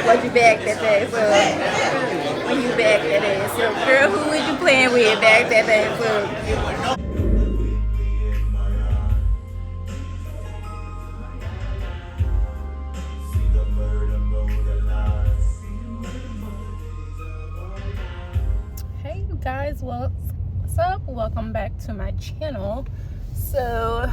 What you back that day for? When you back that ass up. Girl, who was you playing with back that day for? Hey you guys, what's up? Welcome back to my channel. So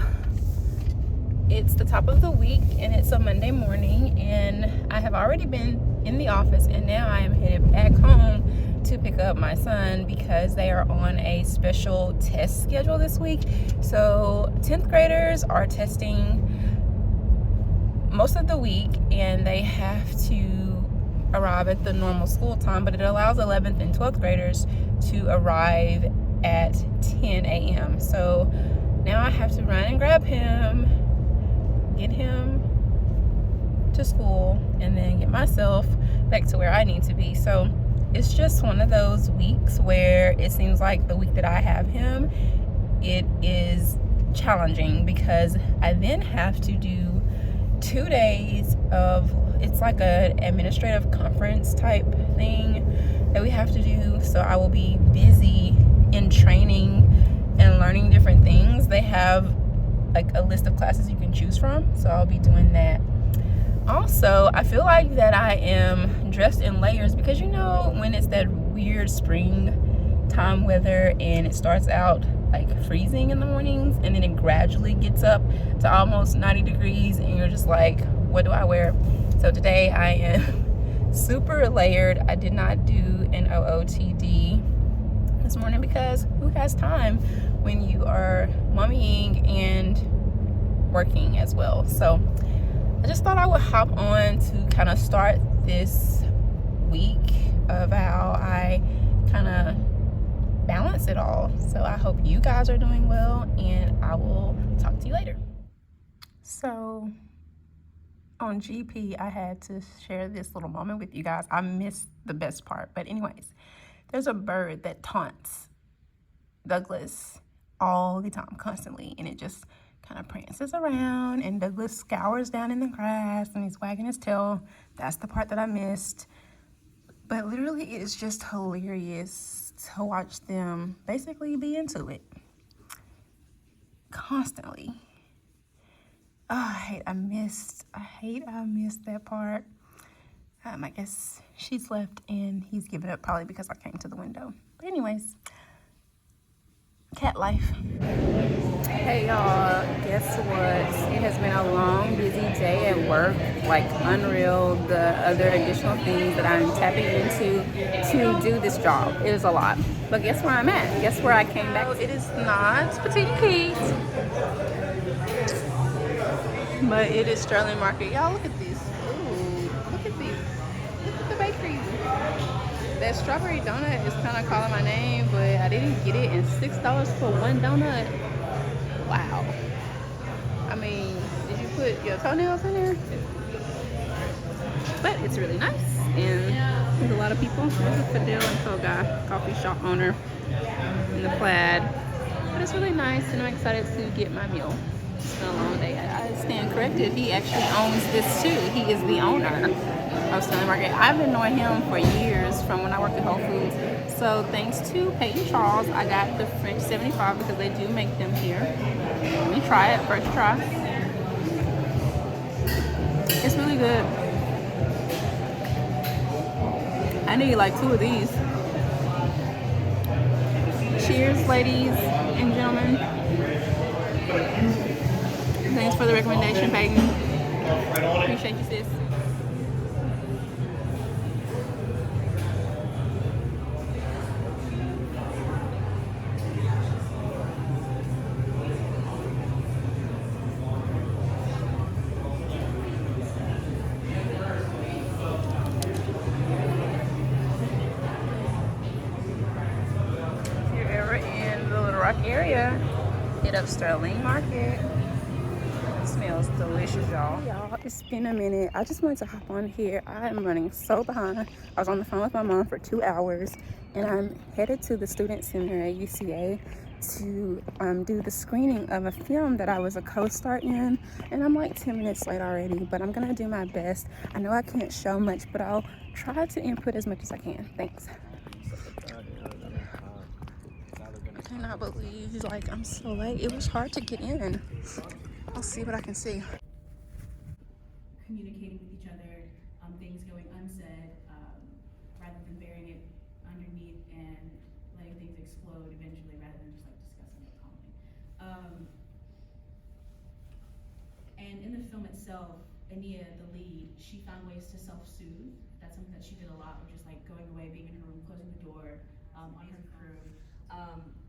it's the top of the week and it's a Monday morning, and I have already been in the office, and now I am headed back home to pick up my son because they are on a special test schedule this week. So 10th graders are testing most of the week and they have to arrive at the normal school time, but it allows 11th and 12th graders to arrive at 10 a.m. So now I have to run and grab him, get him to school, and then get myself back to where I need to be. So it's just one of those weeks where it seems like the week that I have him, it is challenging because I then have to do 2 days of, it's like an administrative conference type thing that we have to do. So I will be busy in training and learning different things. They have like a list of classes you can choose from, so I'll be doing that. Also, I feel like that I am dressed in layers because you know when it's that weird spring time weather and it starts out like freezing in the mornings and then it gradually gets up to almost 90 degrees and you're just like, what do I wear? So today I am super layered. I did not do an OOTD this morning because who has time when you are mommying and working as well? So I just thought I would hop on to kind of start this week of how I kind of balance it all. So I hope you guys are doing well, and I will talk to you later. So on GP, I had to share this little moment with you guys. I missed the best part, but anyways, there's a bird that taunts Douglas all the time, constantly, and it just kind of prances around, and Douglas scours down in the grass and he's wagging his tail. That's the part that I missed. But literally it is just hilarious to watch them basically be into it constantly. Oh, I missed that part. I guess she's left and he's given up, probably because I came to the window. But anyways, cat life. Hey y'all, guess what? It has been a long, busy day at work, like unreal. The other additional things that I'm tapping into to do this job. It is a lot. But guess where I'm at? Guess where I came back? So it is not Petite Pete, but it is Sterling Market. Y'all look at this. Ooh, look at these. Look at the bakery. That strawberry donut is kind of calling my name, but I didn't get it. And $6 for one donut. Wow. I mean, did you put your toenails in there? But it's really nice, and there's a lot of people. There's a Fidel and Toga coffee shop owner in the plaid. But it's really nice, and I'm excited to get my meal. It's been a long day. I stand corrected. He actually owns this too. He is the owner of Sterling Market. I've been knowing him for years from when I worked at Whole Foods. So thanks to Peyton Charles, I got the French 75 because they do make them here. Let me try it, first try. It's really good. I need like 2 of these. Cheers, ladies and gentlemen. Thanks for the recommendation, Peyton. Appreciate you, sis. Area, hit up Sterling Market. It smells delicious, y'all. Y'all, it's been a minute. I just wanted to hop on here. I am running so behind. I was on the phone with my mom for 2 hours, and I'm headed to the student center at UCA to do the screening of a film that I was a co-star in, and I'm like 10 minutes late already, but I'm gonna do my best. I know I can't show much, but I'll try to input as much as I can. Thanks. I cannot believe like I'm so late. It was hard to get in. I'll see what I can see. Communicating with each other, things going unsaid, rather than burying it underneath and letting things explode eventually, rather than just like discussing it calmly. And in the film itself, Ania, the lead, she found ways to self-soothe. That's something that she did a lot, of just like going away, being in her room, closing the door on her crew.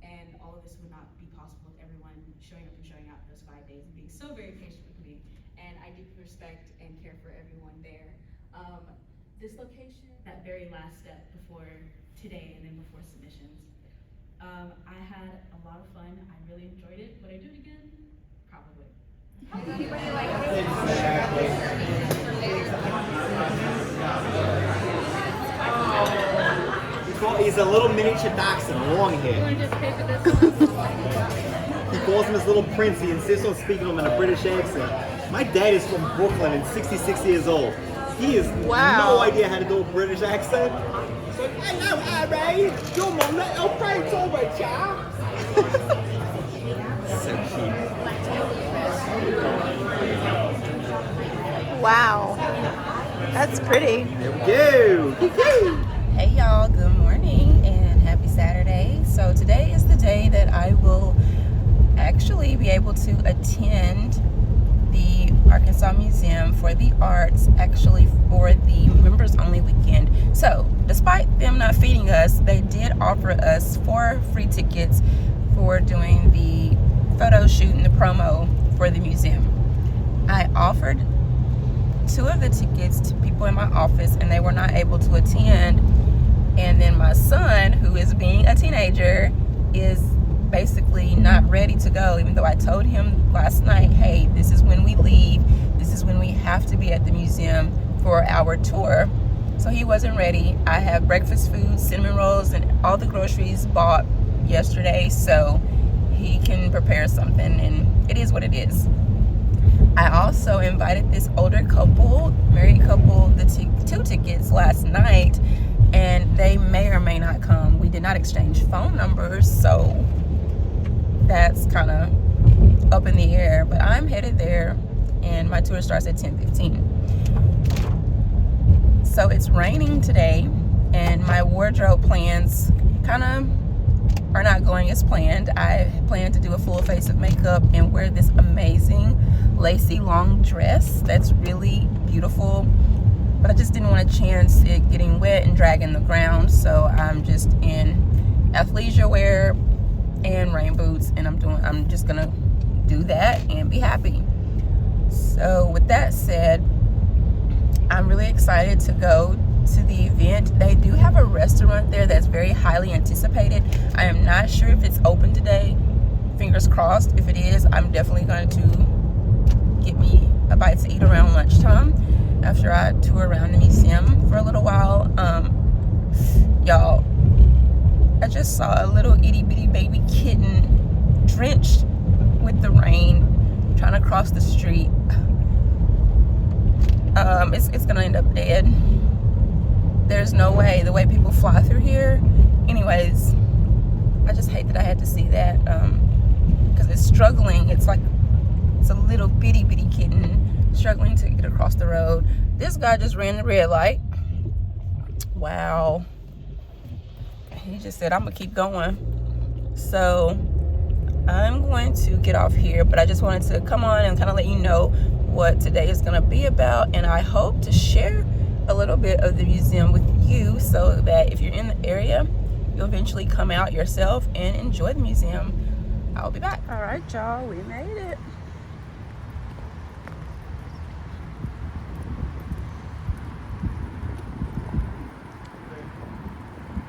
And all of this would not be possible with everyone showing up and showing out those 5 days and being so very patient with me. And I deeply respect and care for everyone there. This location, that very last step before today and then before submissions. I had a lot of fun. I really enjoyed it. Would I do it again? Probably. He's a little miniature dachshund, long hair. He calls him his little prince. He insists on speaking to him in a British accent. My dad is from Brooklyn and 66 years old. He has no idea how to do a British accent. He's like, hello, Harry. Your mom, little prince over, child. So cute. Wow, that's pretty. There we go. Hey y'all, good morning and happy Saturday. So today is the day that I will actually be able to attend the Arkansas Museum for the Arts, actually for the members only weekend. So despite them not feeding us, they did offer us 4 free tickets for doing the photo shoot and the promo for the museum. I offered 2 of the tickets to people in my office and they were not able to attend. And then my son, who is being a teenager, is basically not ready to go, even though I told him last night, hey, this is when we leave. This is when we have to be at the museum for our tour. So he wasn't ready. I have breakfast food, cinnamon rolls, and all the groceries bought yesterday, so he can prepare something, and it is what it is. I also invited this older couple, married couple, the 2 tickets last night, and they may or may not come. We did not exchange phone numbers, so that's kind of up in the air, but I'm headed there and my tour starts at 10:15. So it's raining today and my wardrobe plans kind of are not going as planned. I plan to do a full face of makeup and wear this amazing lacy long dress that's really beautiful, but I just didn't want to chance it getting wet and dragging the ground, so I'm just in athleisure wear and rain boots, and I'm just gonna do that and be happy. So with that said, I'm really excited to go to the event. They do have a restaurant there that's very highly anticipated. I am not sure if it's open today. Fingers crossed. If it is, I'm definitely going to get me a bite to eat around lunchtime after I tour around the museum for a little while. Y'all, I just saw a little itty bitty baby kitten drenched with the rain trying to cross the street. It's gonna end up dead. There's no way, the way people fly through here. Anyways, I just hate that I had to see that, because it's struggling. It's a little bitty kitten struggling to get across the road. This guy just ran the red light. Wow. He just said, I'm gonna keep going. So I'm going to get off here, but I just wanted to come on and kind of let you know what today is gonna be about, and I hope to share a little bit of the museum with you so that if you're in the area, you'll eventually come out yourself and enjoy the museum. I'll be back. All right, y'all, we made it.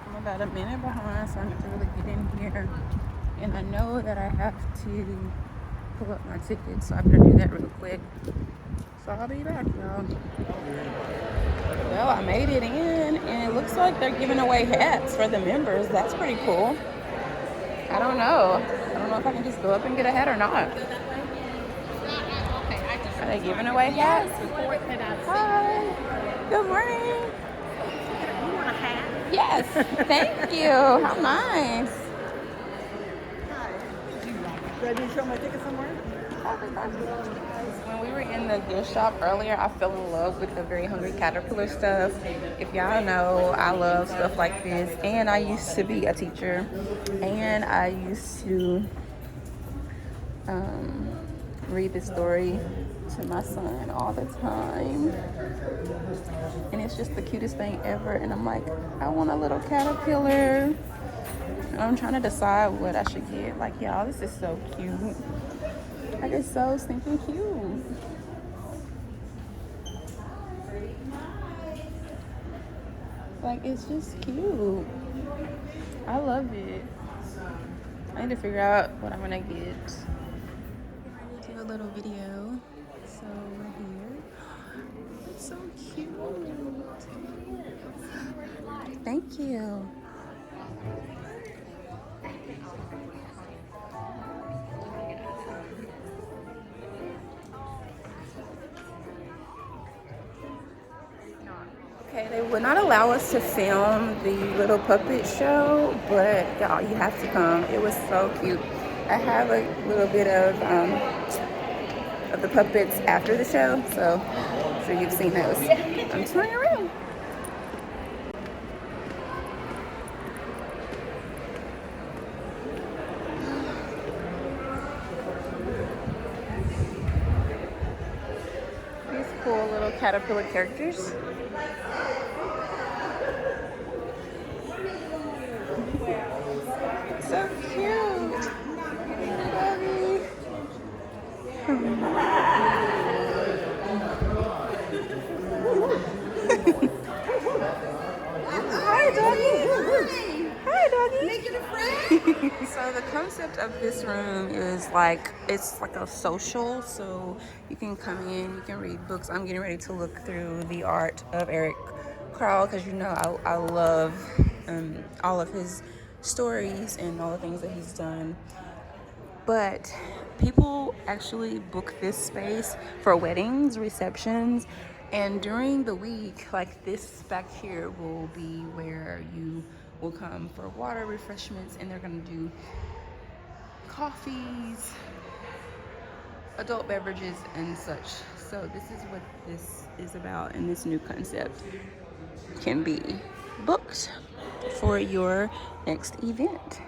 I'm about a minute behind, so I need to really get in here. And I know that I have to pull up my ticket, so I better do that real quick. So I'll be back, y'all. Well, I made it in, and it looks like they're giving away hats for the members. That's pretty cool. I don't know. I don't know if I can just go up and get a hat or not. Are they giving away hats? Hi. Good morning. You want a hat? Yes. Thank you. How nice. Ready to show my ticket somewhere? When we were in the gift shop earlier, I fell in love with the Very Hungry Caterpillar stuff. If y'all know, I love stuff like this. And I used to be a teacher. And I used to read this story to my son all the time. And it's just the cutest thing ever. And I'm like, I want a little caterpillar. And I'm trying to decide what I should get. Like, y'all, this is so cute. Like, it's so stinking cute. Like, it's just cute. I love it. I need to figure out what I'm gonna get. I need to do a little video. So we're here. It's so cute. Thank you. Okay, they would not allow us to film the little puppet show, but y'all, you have to come. It was so cute. I have a little bit of the puppets after the show, so I'm sure you've seen those. I'm turning around. These cool little caterpillar characters. So cute. Doggy. Hi, doggy. Hi, doggy. Making a friend. So the concept of this room is like, it's like a social, so you can come in, you can read books. I'm getting ready to look through the art of Eric Carle, because you know I love all of his stories and all the things that he's done. But people actually book this space for weddings, receptions, and during the week, like this back here will be where you will come for water, refreshments, and they're gonna do coffees, adult beverages, and such. So this is what this is about, and this new concept can be booked for your next event.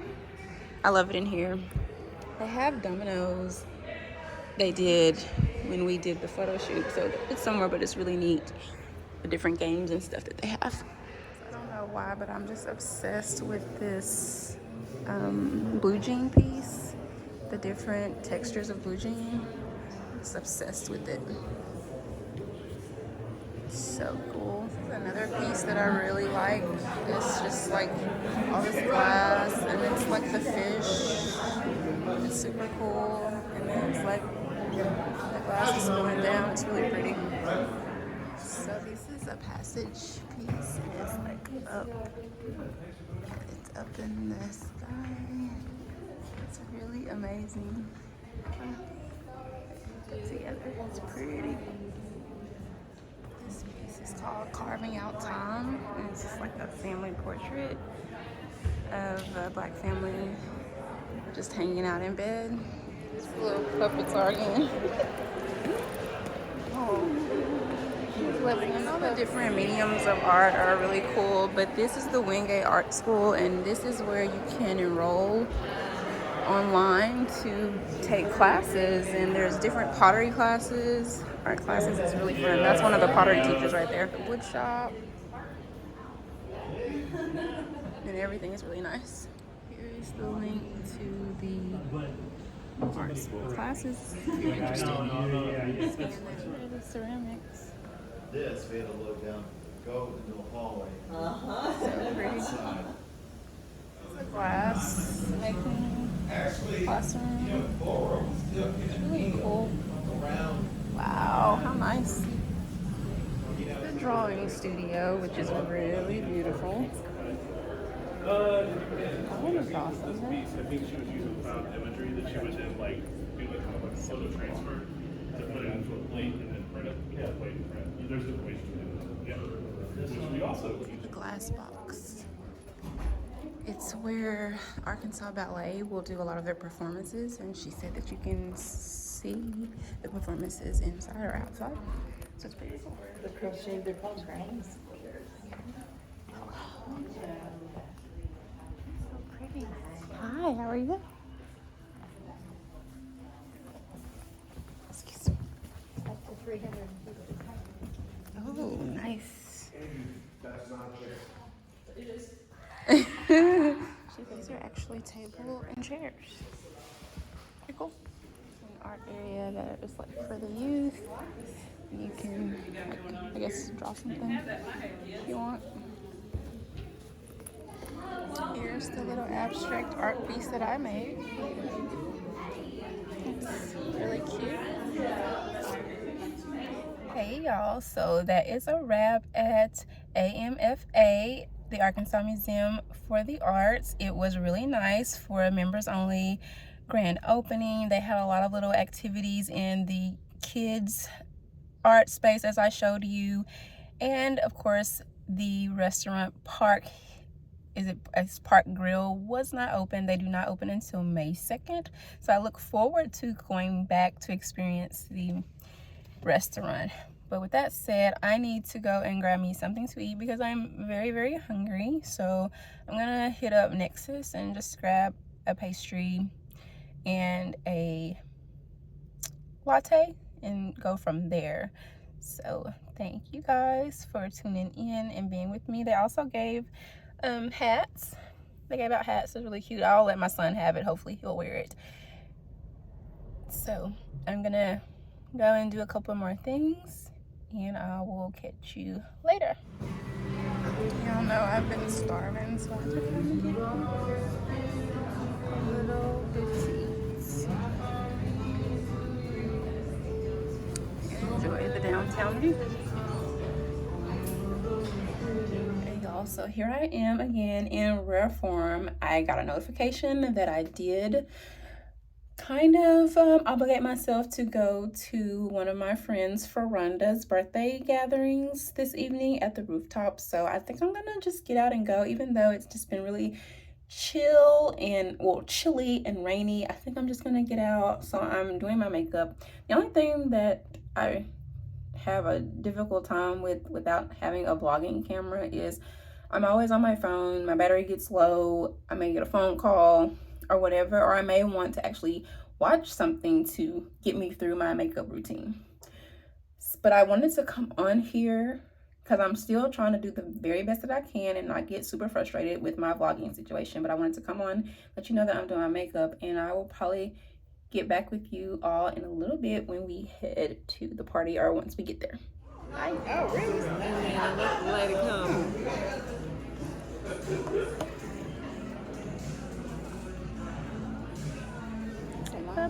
I love it in here. They have dominoes. They did when we did the photo shoot, so it's somewhere, but it's really neat. The different games and stuff that they have. So I don't know why, but I'm just obsessed with this blue jean piece. The different textures of blue jean. I'm just obsessed with it. So cool. Another piece that I really like is just like all this glass, and it's like the fish. It's super cool, and then it's like the glass is spilling down. It's really pretty. So this is a passage piece, and it's like up. It's up in the sky. It's really amazing. Put together. It's pretty. This piece is called Carving Out Time, and it's just like a family portrait of a black family just hanging out in bed. These little puppets are again. Oh. All the different mediums of art are really cool, but this is the Wingate Art School, and this is where you can enroll online to take classes, and there's different pottery classes, art classes. It's really fun. That's one of the pottery teachers right there. The wood shop, and everything is really nice. Here is the link to the art school classes if you're interested. And then the ceramics. This, we had to look down, go into the hallway. So pretty. It's a glass making classroom. It's really cool. Wow, how nice. The drawing studio, which is really beautiful. is awesome. I think she was using found imagery that she would then like do like kind of like photo transfer to put it into a plate and then print it. Yeah, plate and print. There's different ways to do it. Yeah. Which we also The glass box. It's where Arkansas Ballet will do a lot of their performances, and she said that you can see the performances inside or outside. So it's pretty cool. The crochet, they're called craze. So pretty. Hi, how are you? Excuse me. Up to 300. Oh, nice. She thinks they're actually table and chairs. Pretty cool. An art area that is like for the youth. You can, I guess, draw something if you want. Here's the little abstract art piece that I made. It's really cute. Hey y'all, so that is a wrap at AMFA, the Arkansas Museum for the Arts. It was really nice for a members only grand opening. They had a lot of little activities in the kids art space as I showed you, and of course the restaurant Park Grill was not open. They do not open until May 2nd, so I look forward to going back to experience the restaurant. But with that said, I need to go and grab me something to eat because I'm very, very hungry. So I'm gonna hit up Nexus and just grab a pastry and a latte and go from there. So thank you guys for tuning in and being with me. They also gave hats. They gave out hats. It's really cute. I'll let my son have it. Hopefully he'll wear it. So I'm gonna go and do a couple more things, and I will catch you later. Y'all know I've been starving, so I had to come and get a little bit to eat. Enjoy the downtown view. Hey y'all, so here I am again in rare form. I got a notification that I did kind of obligate myself to go to one of my friends Faranda's birthday gatherings this evening at the rooftop. So I think I'm gonna just get out and go, even though it's just been really chilly and rainy. I think I'm just gonna get out. So I'm doing my makeup. The only thing that I have a difficult time with without having a vlogging camera is I'm always on my phone. My battery gets low. I may get a phone call or whatever, or I may want to actually watch something to get me through my makeup routine. But I wanted to come on here because I'm still trying to do the very best that I can and not get super frustrated with my vlogging situation. But I wanted to come on, let you know that I'm doing my makeup, and I will probably get back with you all in a little bit when we head to the party or once we get there. Bye. Oh, really? Let it come.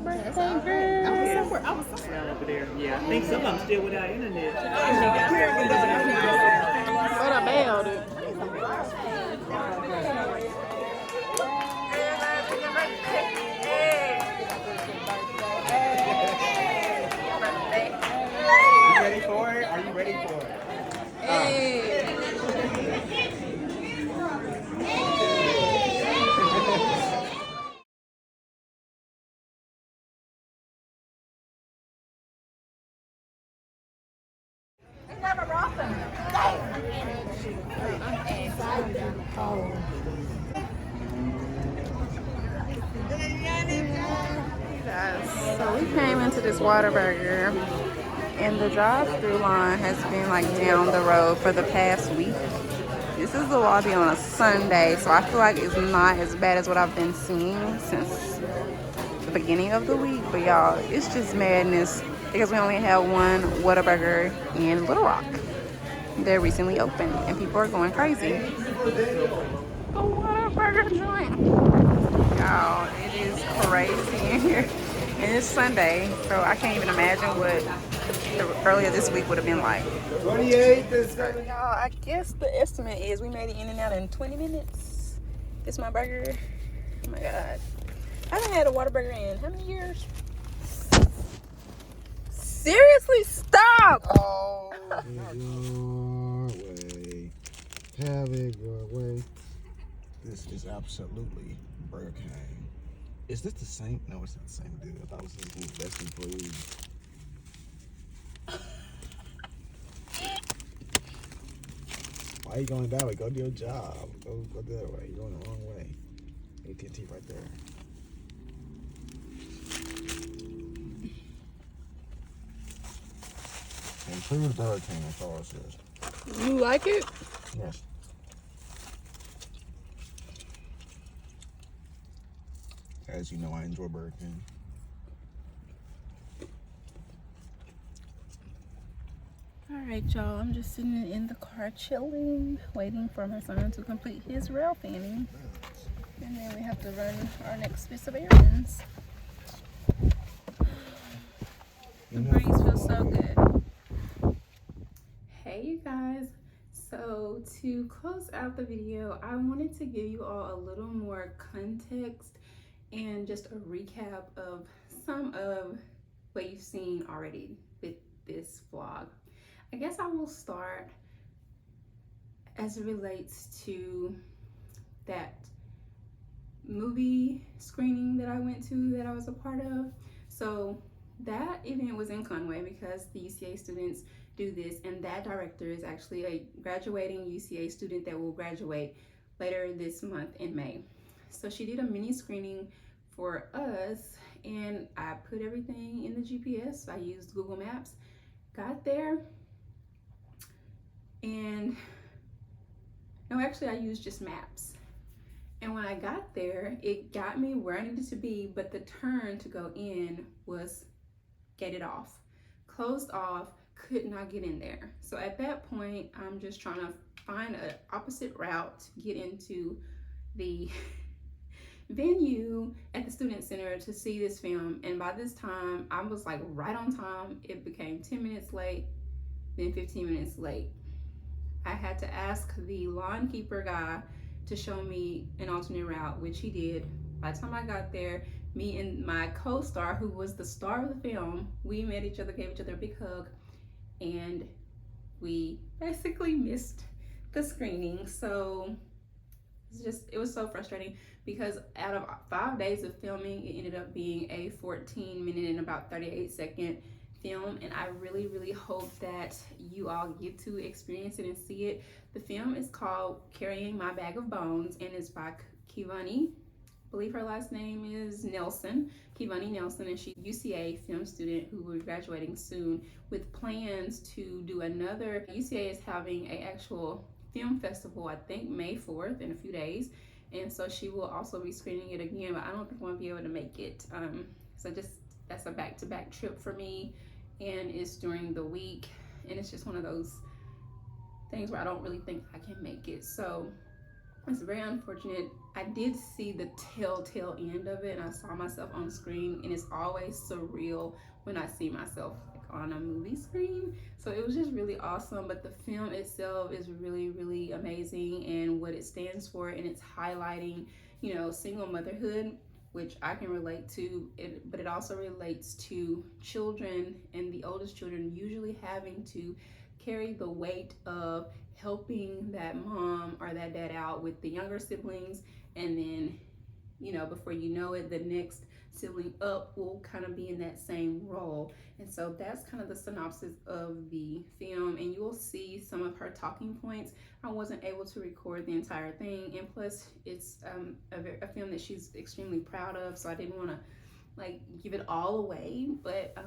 Birthday girl. I was somewhere over there. Yeah, I think some of them still without internet. What a bell, dude. You ready for it? Are you ready for it? Hey. So we came into this Whataburger, and the drive-through line has been like down the road for the past week. This is the lobby on a Sunday, so I feel like it's not as bad as what I've been seeing since the beginning of the week. But y'all, it's just madness because we only have one Whataburger in Little Rock. They're recently opened, and people are going crazy. The Whataburger joint. Y'all, it is crazy in here. And it's Sunday, so I can't even imagine what earlier this week would have been like. 28. Y'all, I guess the estimate is we made it in and out in 20 minutes. This my burger. Oh my god. I haven't had a Whataburger in how many years? Seriously, stop! Oh, your way. Have it your way. This is absolutely Burger King. Is this the same? No, it's not the same dude. I thought it was his best employee. Why are you going that way? Go do your job. Go the other way. You're going the wrong way. AT&T right there. Improved Burger King, that's all it says. You like it? Yes. As you know, I enjoy Burger King. Alright, y'all. I'm just sitting in the car chilling, waiting for my son to complete his rail fanning. And then we have to run our next piece of errands. The breeze feels so good. Hey, you guys. So to close out the video, I wanted to give you all a little more context and just a recap of some of what you've seen already with this vlog. I guess I will start as it relates to that movie screening that I went to that I was a part of. So that event was in Conway because the UCA students do this, and that director is actually a graduating UCA student that will graduate later this month in May. So she did a mini screening for us, and I put everything in the GPS. I used Google Maps, got there, and no, actually I used just maps. And when I got there, it got me where I needed to be, but the turn to go in was gated off, closed off, could not get in there. So at that point, I'm just trying to find an opposite route to get into the venue at the student center to see this film. And by this time, I was like right on time. It became 10 minutes late, then 15 minutes late. I had to ask the lawn keeper guy to show me an alternate route, which he did. By the time I got there, me and my co-star, who was the star of the film, we met each other, gave each other a big hug, and we basically missed the screening. So it was so frustrating because out of 5 days of filming, it ended up being a 14-minute and about 38-second film, and I really hope that you all get to experience it and see it. The film is called Carrying My Bag of Bones, and it's by Kivani. I believe her last name is Nelson, Kivani Nelson, and she's a UCA film student who will be graduating soon with plans to do another. UCA is having an actual film festival, I think May 4th, in a few days, and so she will also be screening it again, but I don't think I'm gonna be able to make it. So that's a back-to-back trip for me, and it's during the week, and it's just one of those things where I don't really think I can make it. So it's very unfortunate. I did see the telltale end of it, and I saw myself on screen, and it's always surreal when I see myself on a movie screen. So it was just really awesome. But the film itself is really amazing, and what it stands for, and it's highlighting, you know, single motherhood, which I can relate to, but it also relates to children, and the oldest children usually having to carry the weight of helping that mom or that dad out with the younger siblings, and then, you know, before you know it, the next sibling up will kind of be in that same role. And so that's kind of the synopsis of the film, and you will see some of her talking points. I wasn't able to record the entire thing, and plus it's a film that she's extremely proud of, so I didn't want to like give it all away. But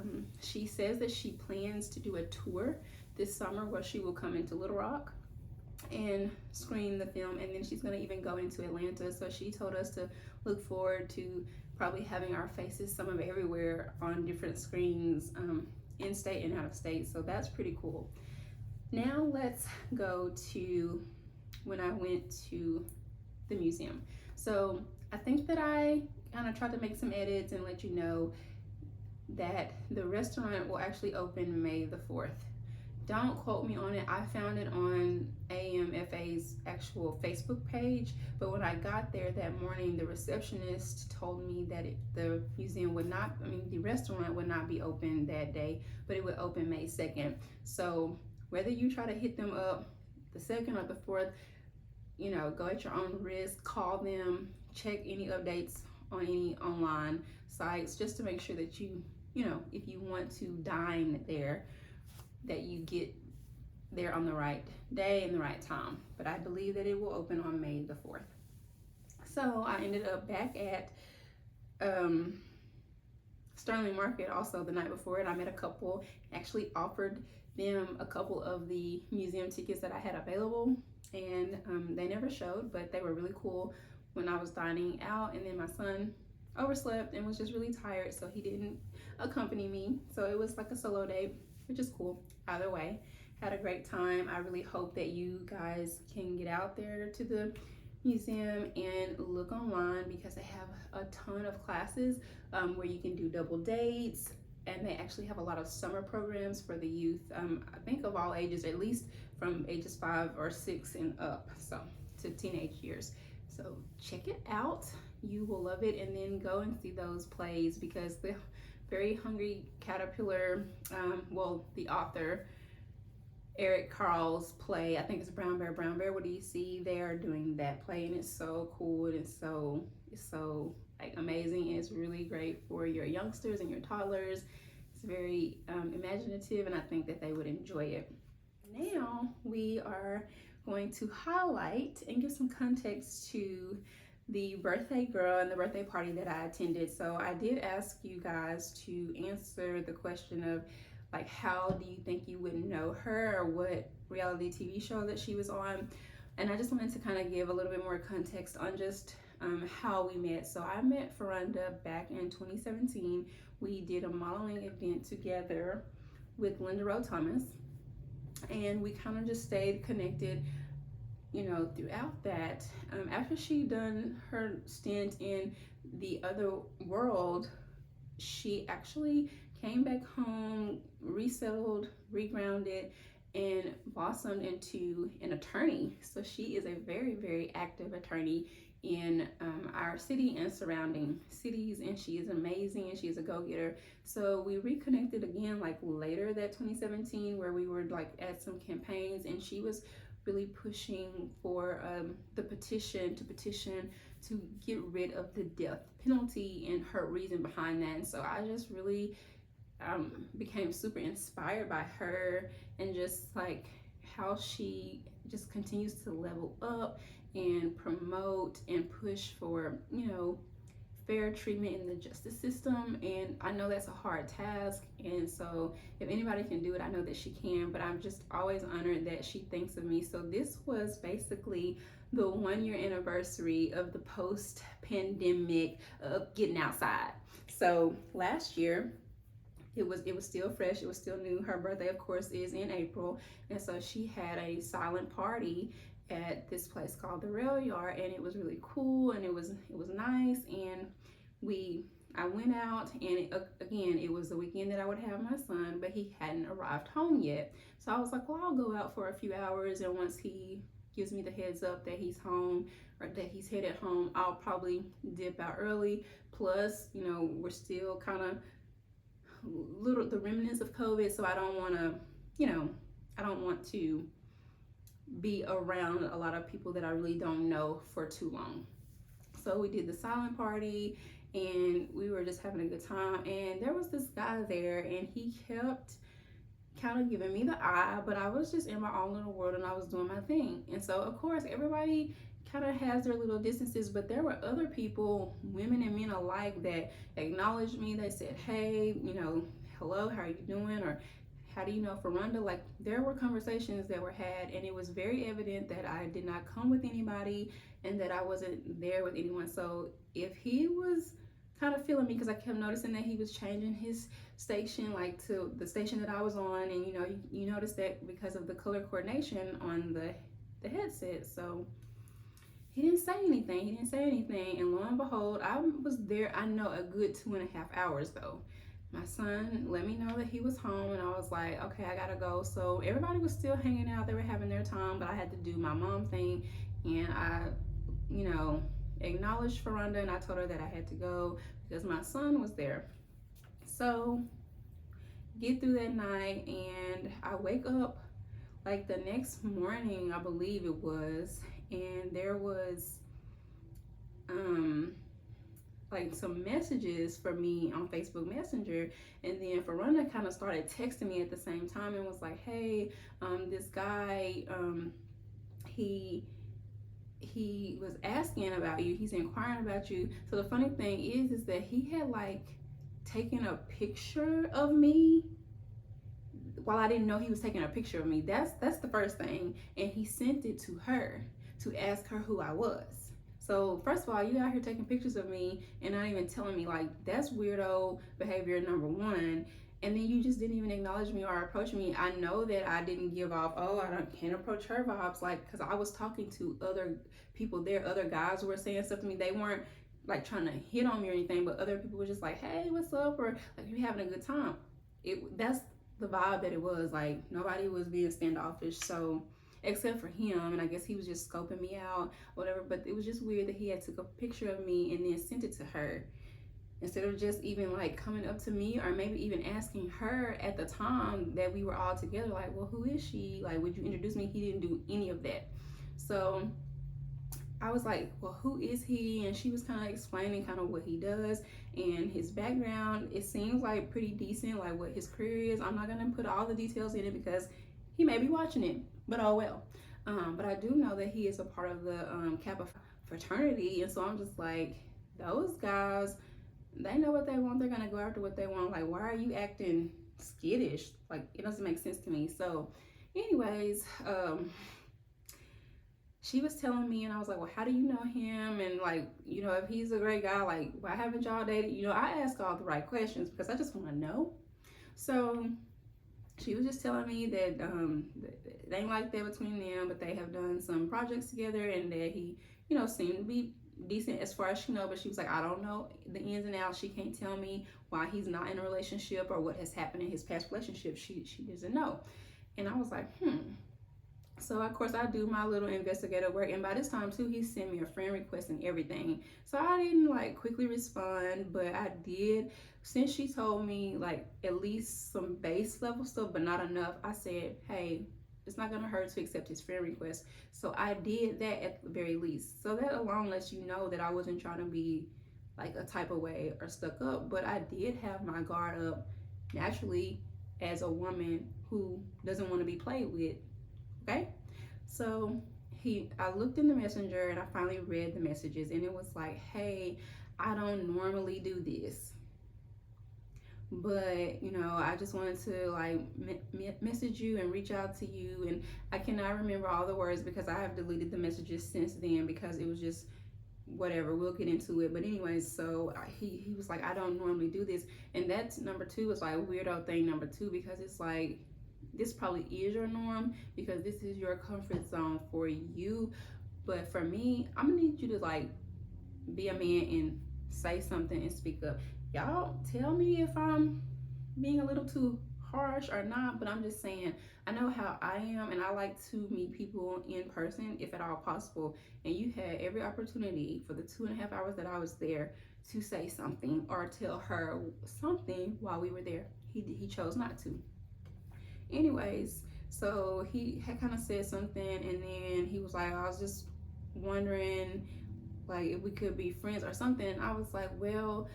she says that she plans to do a tour this summer where she will come into Little Rock and screen the film, and then she's going to even go into Atlanta. So she told us to look forward to probably having our faces some of everywhere on different screens, in state and out of state. So that's pretty cool. Now let's go to when I went to the museum. So I think that I kind of tried to make some edits and let you know that the restaurant will actually open May the 4th. Don't quote me on it. I found it on AMFA's actual Facebook page, but when I got there that morning, the receptionist told me that the museum would not, the restaurant would not be open that day, but it would open May 2nd. So whether you try to hit them up the 2nd or the 4th, go at your own risk, call them, check any updates on any online sites just to make sure that if you want to dine there, that you get there on the right day and the right time. But I believe that it will open on May the 4th. So I ended up back at Sterling Market also the night before, and I met a couple, actually offered them a couple of the museum tickets that I had available, and they never showed, but they were really cool when I was dining out. And then my son overslept and was just really tired, so he didn't accompany me, so it was like a solo date, which is cool. Either way, had a great time. I really hope that you guys can get out there to the museum and look online, because they have a ton of classes where you can do double dates, and they actually have a lot of summer programs for the youth, I think of all ages, at least from ages 5 or 6 and up, so to teenage years. So check it out, you will love it. And then go and see those plays, because the Very Hungry Caterpillar, the author Eric Carl's play, I think it's Brown Bear, What Do You See? They are doing that play, and it's so cool, and it's so like amazing. It's really great for your youngsters and your toddlers. It's very imaginative, and I think that they would enjoy it. Now we are going to highlight and give some context to the birthday girl and the birthday party that I attended. So I did ask you guys to answer the question of, like, how do you think you would know her, or what reality TV show that she was on? And I just wanted to kind of give a little bit more context on just how we met. So I met Farronda back in 2017. We did a modeling event together with Linda Rowe Thomas, and we kind of just stayed connected, throughout that. After she done her stint in the other world, she actually came back home, resettled, regrounded, and blossomed into an attorney. So she is a very, very active attorney in our city and surrounding cities, and she is amazing, and she is a go-getter. So we reconnected again like later that 2017, where we were like at some campaigns, and she was really pushing for the petition to get rid of the death penalty, and her reason behind that. And so I just really became super inspired by her, and just like how she just continues to level up and promote and push for fair treatment in the justice system. And I know that's a hard task, and so if anybody can do it, I know that she can, but I'm just always honored that she thinks of me. So this was basically the 1-year anniversary of the post-pandemic of getting outside. So last year, it was still fresh, it was still new. Her birthday, of course, is in April, and so she had a silent party at this place called the Rail Yard, and it was really cool, and it was nice. And I went out, and it was the weekend that I would have my son, but he hadn't arrived home yet. So I was like, well, I'll go out for a few hours, and once he gives me the heads up that he's home or that he's headed home, I'll probably dip out early. Plus, we're still kind of the remnants of COVID, so I don't want to be around a lot of people that I really don't know for too long. So we did the silent party, and we were just having a good time. And there was this guy there, and he kept kind of giving me the eye, but I was just in my own little world, and I was doing my thing. And so of course everybody kind of has their little distances, but there were other people, women and men alike, that acknowledged me. They said, hey, hello, how are you doing? Or how do you know Farronda? Like, there were conversations that were had, and it was very evident that I did not come with anybody and that I wasn't there with anyone. So if he was kind of feeling me, because I kept noticing that he was changing his station, like to the station that I was on, and you notice that because of the color coordination on the headset. So he didn't say anything, and lo and behold, I was there, I know, a good 2.5 hours though. my son let me know that he was home, and I was like, okay, I gotta go. So everybody was still hanging out, they were having their time, but I had to do my mom thing, and I, you know, acknowledged Farronda, and I told her that I had to go because my son was there. So get through that night, and I wake up like the next morning, I believe it was, and there was um like some messages for me on Facebook Messenger, and then Farronda kind of started texting me at the same time and was like, hey, this guy, he was asking about you, he's inquiring about you. So the funny thing is that he had like taken a picture of me while I didn't know he was taking a picture of me. That's the first thing, and he sent it to her to ask her who I was. So first of all, you out here taking pictures of me and not even telling me, like, that's weirdo behavior number one. And then you just didn't even acknowledge me or approach me. I know that I didn't give off, oh, can't approach her vibes, like, because I was talking to other people there. Other guys were saying stuff to me. They weren't like trying to hit on me or anything, but other people were just like, hey, what's up, or like, you having a good time. That's the vibe that it was. Like, nobody was being standoffish, so except for him, and I guess he was just scoping me out, whatever. But it was just weird that he had took a picture of me and then sent it to her instead of just even like coming up to me, or maybe even asking her at the time that we were all together, like, well, who is she, like, would you introduce me? He didn't do any of that. So I was like, well, who is he? And she was kind of explaining kind of what he does and his background. It seems like pretty decent, like what his career is. I'm not gonna put all the details in it because he may be watching it, but oh well. But I do know that he is a part of the Kappa fraternity, and so I'm just like, those guys, they know what they want. They're gonna go after what they want. Like, why are you acting skittish? Like, it doesn't make sense to me. So, anyways, she was telling me, and I was like, well, how do you know him? And like, you know, if he's a great guy, like, why haven't y'all dated? You know, I ask all the right questions because I just want to know. So she was just telling me that it ain't like that between them, but they have done some projects together, and that he, you know, seemed to be decent as far as she knows. But she was like, I don't know the ins and outs. She can't tell me why he's not in a relationship or what has happened in his past relationship. She doesn't know. And I was like, So of course I do my little investigative work, and by this time too, he sent me a friend request and everything. So I didn't like quickly respond, but I did, since she told me like at least some base level stuff, but not enough. I said, hey, it's not gonna hurt to accept his friend request. So I did that at the very least. So that alone lets you know that I wasn't trying to be like a type of way or stuck up, but I did have my guard up naturally as a woman who doesn't want to be played with. Okay, so I looked in the messenger and I finally read the messages, and it was like, hey, I don't normally do this, but you know, I just wanted to like message you and reach out to you. And I cannot remember all the words because I have deleted the messages since then because it was just whatever. We'll get into it, but anyways, so he was like, I don't normally do this. And that's number two. It's like weirdo thing number two, because it's like, this probably is your norm because this is your comfort zone for you, but for me, I'm gonna need you to like be a man and say something and speak up. Y'all tell me if I'm being a little too harsh or not, but I'm just saying, I know how I am, and I like to meet people in person if at all possible. And you had every opportunity for the 2.5 hours that I was there to say something or tell her something while we were there. He chose not to. Anyways, so he had kind of said something, and then he was like, I was just wondering like if we could be friends or something. And I was like, well,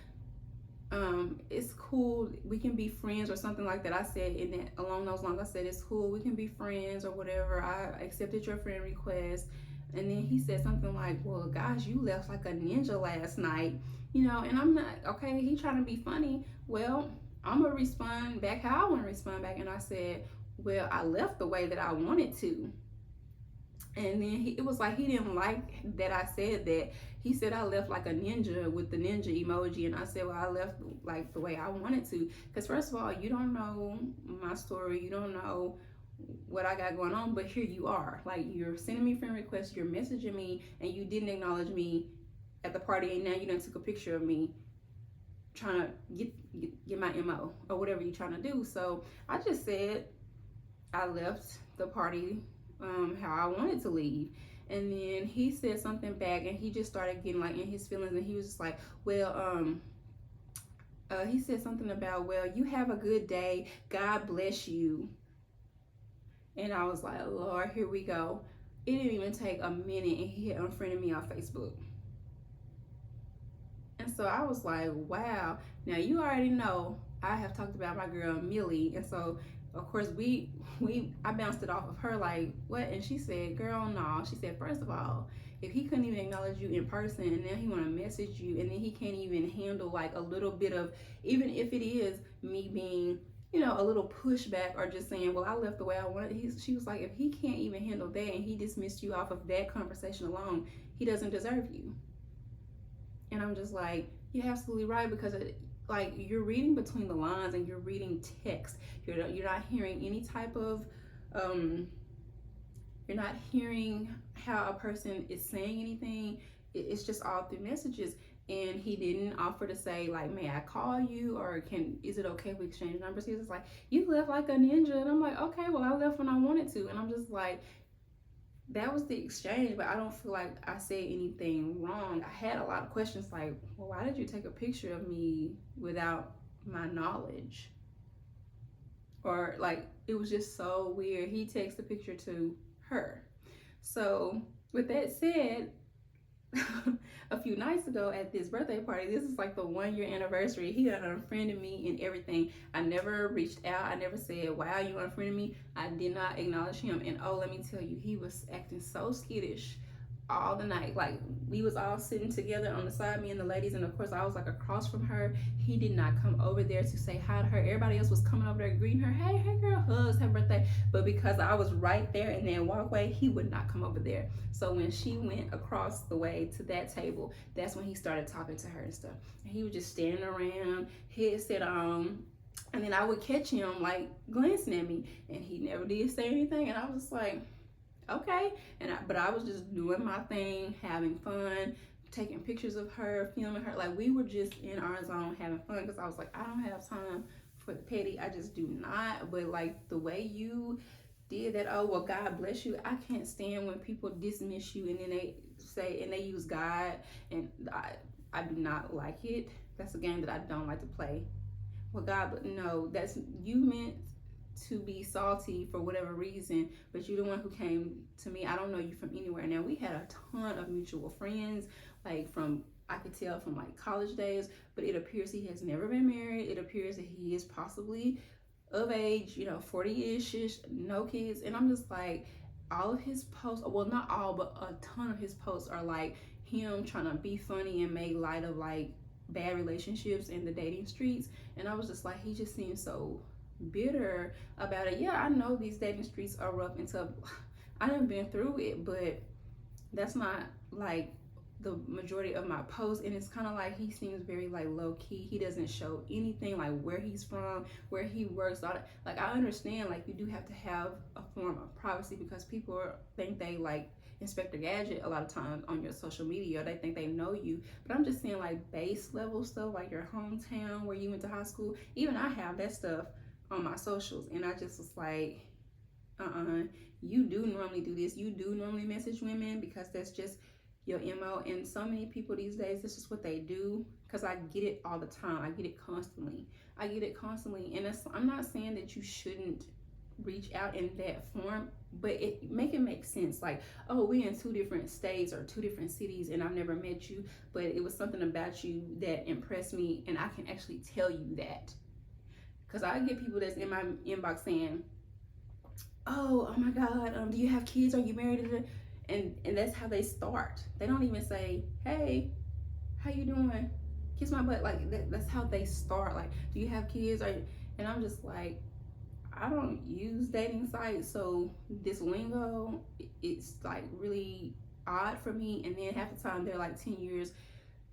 it's cool, we can be friends or something like that. I said in that, along those lines, I said, it's cool, we can be friends or whatever. I accepted your friend request. And then he said something like, well, gosh, you left like a ninja last night, you know. And I'm not, okay, he trying to be funny. Well, I'm gonna respond back how I want to respond back. And I said, well, I left the way that I wanted to. And then it was like he didn't like that I said that. He said I left like a ninja with the ninja emoji. And I said, well, I left like the way I wanted to. Because first of all, you don't know my story. You don't know what I got going on. But here you are. Like, you're sending me friend requests. You're messaging me. And you didn't acknowledge me at the party. And now you done took a picture of me trying to get my MO or whatever you're trying to do. So I just said I left the party how I wanted to leave. And then he said something back, and he just started getting like in his feelings, and he was just like, well, he said something about, well, you have a good day, God bless you. And I was like, Lord, here we go. It didn't even take a minute, and he had unfriended me on Facebook. And so I was like, wow. Now you already know I have talked about my girl Millie, and so of course I bounced it off of her like, what? And she said, girl, no. She said, first of all, if he couldn't even acknowledge you in person, and then he want to message you, and then he can't even handle like a little bit of, even if it is me being, you know, a little pushback or just saying, well, I left the way I wanted. She was like, if he can't even handle that and he dismissed you off of that conversation alone, he doesn't deserve you. And I'm just like, you're absolutely right, because like, you're reading between the lines and you're reading text. You're not hearing any type of you're not hearing how a person is saying anything. It's just all through messages. And he didn't offer to say like, may I call you, or is it okay if we exchange numbers? He was like, you left like a ninja. And I'm like, okay, well, I left when I wanted to. And I'm just like, that was the exchange, but I don't feel like I said anything wrong. I had a lot of questions like, well, why did you take a picture of me without my knowledge? Or like, it was just so weird. He takes the picture to her. So with that said, a few nights ago at this birthday party, this is like the 1 year anniversary, he had unfriended me and everything. I never reached out. I never said, wow, you unfriended me. I did not acknowledge him. And oh, let me tell you, he was acting so skittish all the night. Like, we was all sitting together on the side, me and the ladies, and of course I was like across from her. He did not come over there to say hi to her. Everybody else was coming over there greeting her, hey girl, hugs, happy birthday. But because I was right there in that walkway, he would not come over there. So when she went across the way to that table, that's when he started talking to her and stuff. And he was just standing around, headset on, and then I would catch him like glancing at me, and he never did say anything. And I was just like, okay. But I was just doing my thing, having fun, taking pictures of her, filming her. Like, we were just in our zone having fun, because I was like, I don't have time for the petty. I just do not. But like, the way you did that, oh, well, God bless you. I can't stand when people dismiss you and then they say, and they use God, and I do not like it. That's a game that I don't like to play. Well, God, but no, that's, you meant to be salty for whatever reason, but you're the one who came to me. I don't know you from anywhere. Now, we had a ton of mutual friends, like from, I could tell from like college days, but it appears he has never been married. It appears that he is possibly of age, 40-ish, no kids. And I'm just like, all of his posts, well, not all, but a ton of his posts are like him trying to be funny and make light of like bad relationships in the dating streets. And I was just like, he just seems so bitter about it. Yeah, I know these dating streets are rough and tough. I haven't been through it, but that's not like the majority of my posts. And it's kind of like he seems very like low key. He doesn't show anything like where he's from, where he works, all that. Like, I understand like you do have to have a form of privacy, because people think they like Inspector Gadget a lot of times on your social media. They think they know you. But I'm just saying like base level stuff, like your hometown, where you went to high school. Even I have that stuff on my socials, and I just was like, you do normally do this. You do normally message women, because that's just your MO. And so many people these days, this is what they do, because I get it all the time. I get it constantly. And I'm not saying that you shouldn't reach out in that form, but make it make sense. Like, oh, we in 2 different states or 2 different cities, and I've never met you, but it was something about you that impressed me, and I can actually tell you that. Because I get people that's in my inbox saying, oh my God, do you have kids? Are you married? And that's how they start. They don't even say, hey, how you doing? Kiss my butt. Like, that's how they start. Like, do you have kids? And I'm just like, I don't use dating sites, so this lingo, it's like really odd for me. And then half the time they're like 10 years,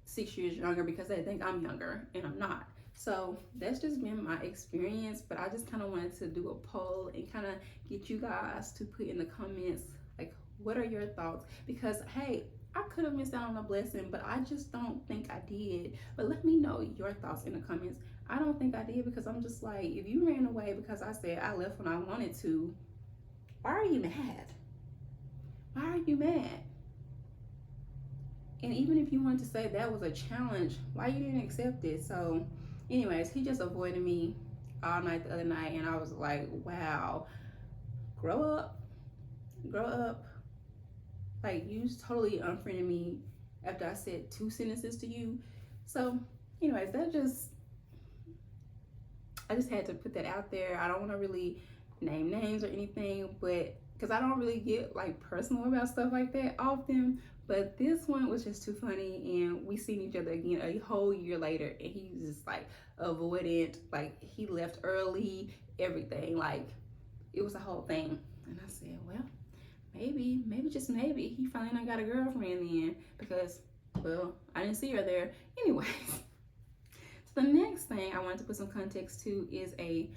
6 years younger, because they think I'm younger and I'm not. So that's just been my experience, but I just kind of wanted to do a poll and kind of get you guys to put in the comments, like, what are your thoughts? Because, hey, I could have missed out on a blessing, but I just don't think I did. But let me know your thoughts in the comments. I don't think I did, because I'm just like, if you ran away because I said I left when I wanted to, why are you mad? Why are you mad? And even if you wanted to say that was a challenge, why you didn't accept it? So anyways, he just avoided me all night the other night, and I was like, wow, grow up, grow up. Like, you totally unfriended me after I said 2 sentences to you. So anyways, I just had to put that out there. I don't want to really name names or anything, but because I don't really get like personal about stuff like that often, but this one was just too funny. And we seen each other again a whole year later, and he's just like avoidant, like he left early, everything, like it was a whole thing. And I said, well, maybe just maybe he finally done got a girlfriend then, because, well, I didn't see her there. Anyways, so the next thing I wanted to put some context to is a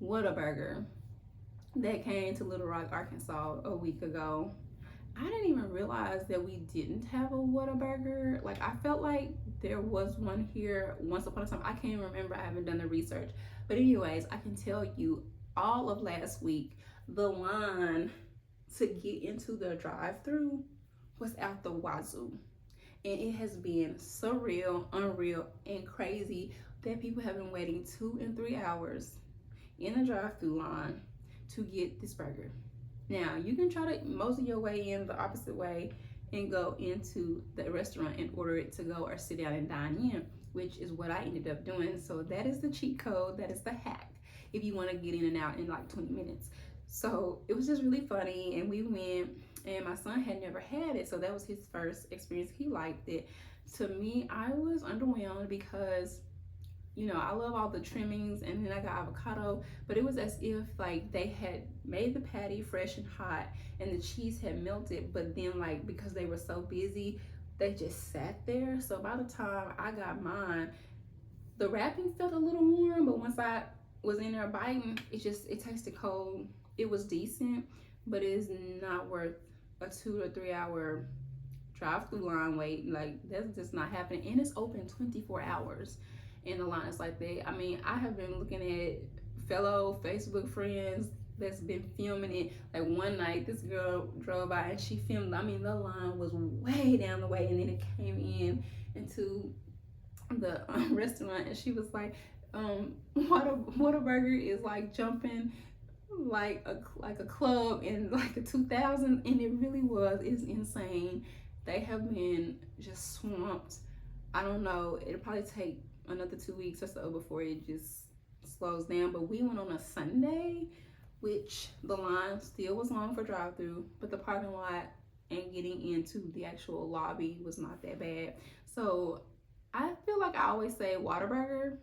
Whataburger that came to Little Rock, Arkansas a week ago. I didn't even realize that we didn't have a Whataburger. Like, I felt like there was one here once upon a time. I can't remember, I haven't done the research. But anyways, I can tell you, all of last week, the line to get into the drive-through was out the wazoo. And it has been surreal, unreal, and crazy that people have been waiting 2 and 3 hours in a drive-through line to get this burger. Now, you can try to mosey your way in the opposite way and go into the restaurant and order it to go or sit down and dine in, which is what I ended up doing. So that is the cheat code, that is the hack, if you want to get in and out in like 20 minutes. So it was just really funny, and we went, and my son had never had it, so that was his first experience. He liked it. To me, I was underwhelmed because, you know, I love all the trimmings, and then I got avocado, but it was as if like they had made the patty fresh and hot and the cheese had melted, but then like because they were so busy, they just sat there. So by the time I got mine, the wrapping felt a little warm, but once I was in there biting, it tasted cold. It was decent, but it is not worth a 2 or 3 hour drive-through line wait. Like, that's just not happening. And it's open 24 hours in the lines like that. I mean, I have been looking at fellow Facebook friends that's been filming it. Like, one night this girl drove by and she filmed, I mean, the line was way down the way, and then it came into the restaurant, and she was like, Whataburger is like jumping like a club in like the 2000s, and it really was. It's insane. They have been just swamped. I don't know, it'll probably take another 2 weeks or so before it just slows down. But we went on a Sunday, which the line still was long for drive-through, but the parking lot and getting into the actual lobby was not that bad. So I feel like I always say Whataburger,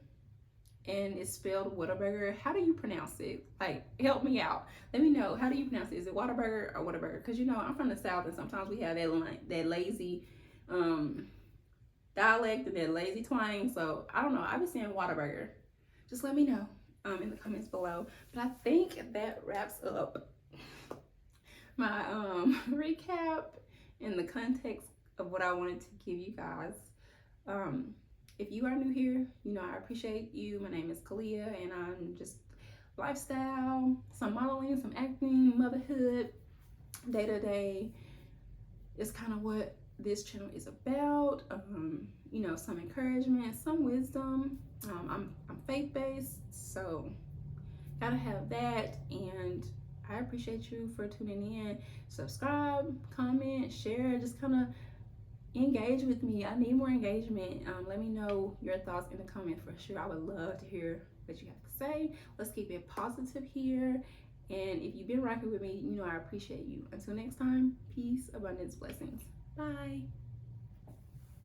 and it's spelled Whataburger. How do you pronounce it? Like, help me out. Let me know. How do you pronounce it? Is it Whataburger or Whataburger? Because, you know, I'm from the South, and sometimes we have that lazy dialect and that lazy twang. So I don't know. I be saying Whataburger. Just let me know in the comments below. But I think that wraps up my recap in the context of what I wanted to give you guys. If you are new here, you know, I appreciate you. My name is Khaliah, and I'm just lifestyle, some modeling, some acting, motherhood, day-to-day is kind of what this channel is about. You know, some encouragement, some wisdom. I'm faith-based, so gotta have that. And I appreciate you for tuning in. Subscribe, comment, share, just kind of engage with me. I need more engagement. Let me know your thoughts in the comment for sure. I would love to hear what you have to say. Let's keep it positive here. And if you've been rocking with me, you know I appreciate you. Until next time, peace, abundance, blessings. Bye.